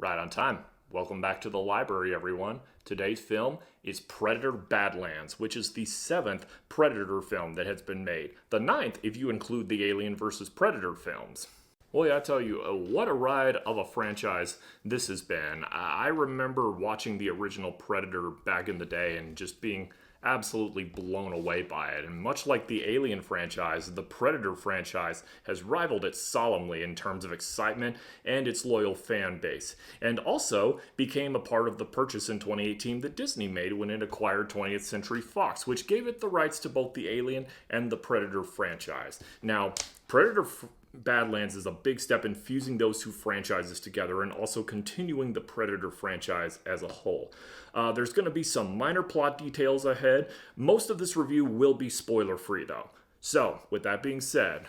Right on time. Welcome back to the library, everyone. Today's film is Predator Badlands, which is the 7th Predator film that has been made. The 9th if you include the Alien vs. Predator films. Well, yeah, I tell you, what a ride of a franchise this has been. I remember watching the original Predator back in the day and just being absolutely blown away by it. And much like the Alien franchise, the Predator franchise has rivaled it solemnly in terms of excitement and its loyal fan base. And also became a part of the purchase in 2018 that Disney made when it acquired 20th Century Fox, which gave it the rights to both the Alien and the Predator franchise. Now, Predator Badlands is a big step in fusing those two franchises together and also continuing the Predator franchise as a whole. There's going to be some minor plot details ahead. Most of this review will be spoiler-free, though. So, with that being said,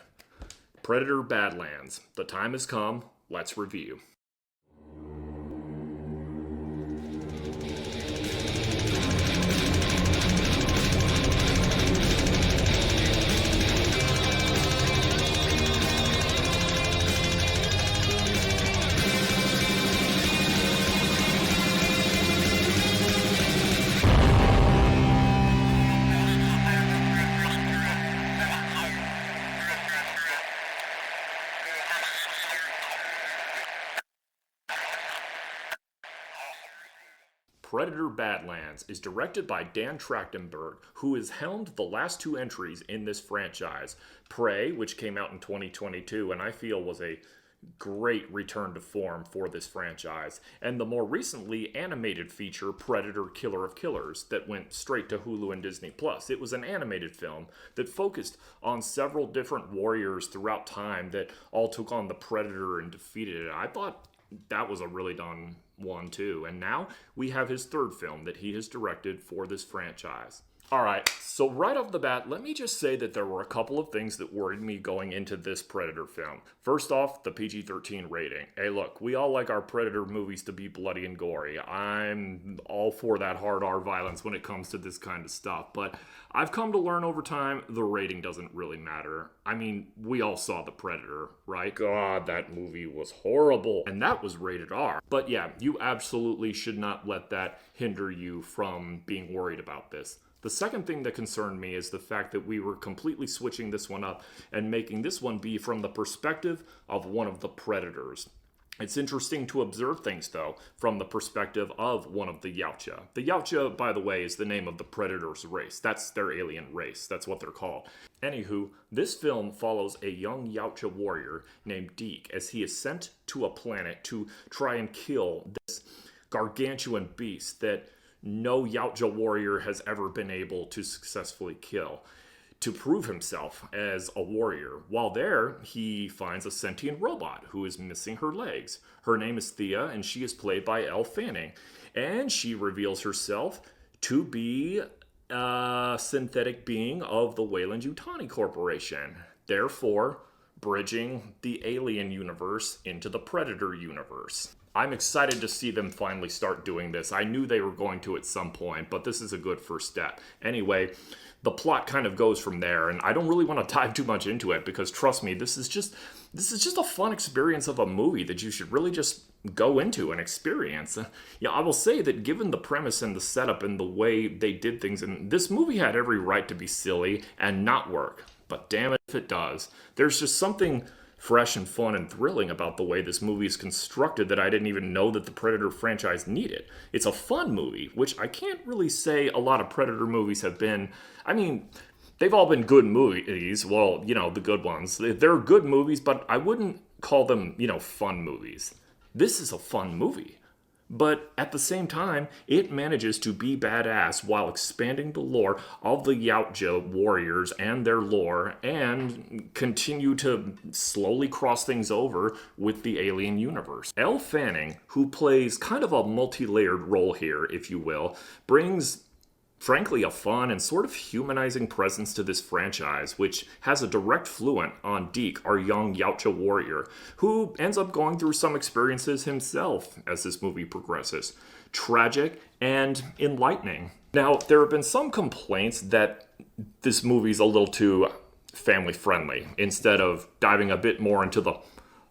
Predator Badlands. The time has come. Let's review. Predator Badlands is directed by Dan Trachtenberg, who has helmed the last two entries in this franchise. Prey, which came out in 2022, and I feel was a great return to form for this franchise, and the more recently animated feature Predator Killer of Killers that went straight to Hulu and Disney+. It was an animated film that focused on several different warriors throughout time that all took on the Predator and defeated it. I thought that was a really done one too. And now we have his third film that he has directed for this franchise. Alright, so right off the bat, let me just say that there were a couple of things that worried me going into this Predator film. First off, the PG-13 rating. Hey look, we all like our Predator movies to be bloody and gory. I'm all for that hard R violence when it comes to this kind of stuff, but I've come to learn over time the rating doesn't really matter. I mean, we all saw The Predator, right? God, that movie was horrible, and that was rated R. But yeah, you absolutely should not let that hinder you from being worried about this. The second thing that concerned me is the fact that we were completely switching this one up and making this one be from the perspective of one of the Predators. It's interesting to observe things, though, from the perspective of one of the Yautja. The Yautja, by the way, is the name of the Predator's race. That's their alien race. That's what they're called. Anywho, this film follows a young Yautja warrior named Deke as he is sent to a planet to try and kill this gargantuan beast that no Yautja warrior has ever been able to successfully kill, to prove himself as a warrior. While there, he finds a sentient robot who is missing her legs. Her name is Thea, and she is played by Elle Fanning. And she reveals herself to be a synthetic being of the Weyland-Yutani Corporation, therefore bridging the Alien universe into the Predator universe. I'm excited to see them finally start doing this. I knew they were going to at some point, but this is a good first step. Anyway, the plot kind of goes from there, and I don't really want to dive too much into it because trust me, this is just a fun experience of a movie that you should really just go into and experience. Yeah, I will say that given the premise and the setup and the way they did things, and this movie had every right to be silly and not work, but damn it if it does. There's just something fresh and fun and thrilling about the way this movie is constructed that I didn't even know that the Predator franchise needed. It's a fun movie, which I can't really say a lot of Predator movies have been. I mean, they've all been good movies. Well, you know, the good ones. They're good movies, but I wouldn't call them, fun movies. This is a fun movie. But at the same time, it manages to be badass while expanding the lore of the Yautja warriors and their lore and continue to slowly cross things over with the Alien universe. Elle Fanning, who plays kind of a multi-layered role here, if you will, brings frankly a fun and sort of humanizing presence to this franchise, which has a direct fluent on Deke, our young Yautja warrior, who ends up going through some experiences himself as this movie progresses. Tragic and enlightening. Now, there have been some complaints that this movie's a little too family friendly, instead of diving a bit more into the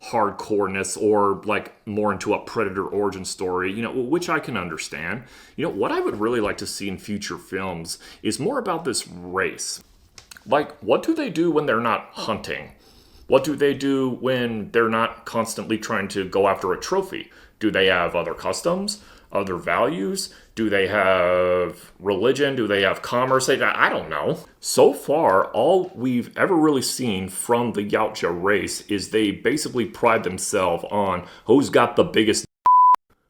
hardcoreness or like more into a Predator origin story, which I can understand. What I would really like to see in future films is more about this race. Like, what do they do when they're not hunting? What do they do when they're not constantly trying to go after a trophy? Do they have other customs, other values? Do they have religion? Do they have commerce? I don't know. So far, all we've ever really seen from the Yautja race is they basically pride themselves on who's got the biggest,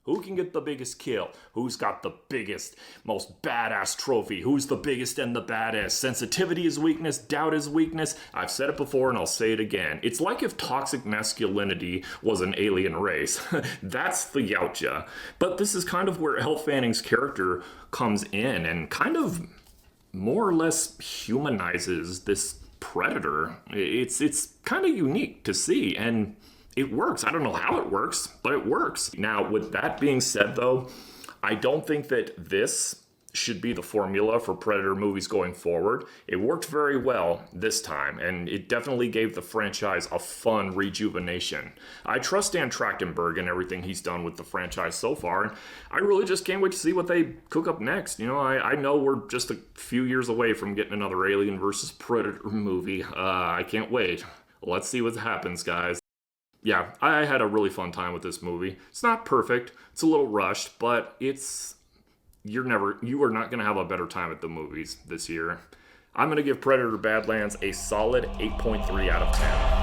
who can get the biggest kill, who's got the biggest, most badass trophy, who's the biggest and the baddest. Sensitivity is weakness, doubt is weakness. I've said it before and I'll say it again. It's like if toxic masculinity was an alien race. That's the Yautja. But this is kind of where Elle Fanning's character comes in and kind of more or less humanizes this predator. It's kind of unique to see, and it works. I don't know how it works, but it works. Now, with that being said, though, I don't think that this should be the formula for Predator movies going forward. It worked very well this time, and it definitely gave the franchise a fun rejuvenation. I trust Dan Trachtenberg and everything he's done with the franchise so far, and I really just can't wait to see what they cook up next. I know we're just a few years away from getting another Alien versus Predator movie. I can't wait. Let's see what happens, guys. Yeah, I had a really fun time with this movie. It's not perfect. It's a little rushed, but you are not going to have a better time at the movies this year. I'm going to give Predator Badlands a solid 8.3 out of 10.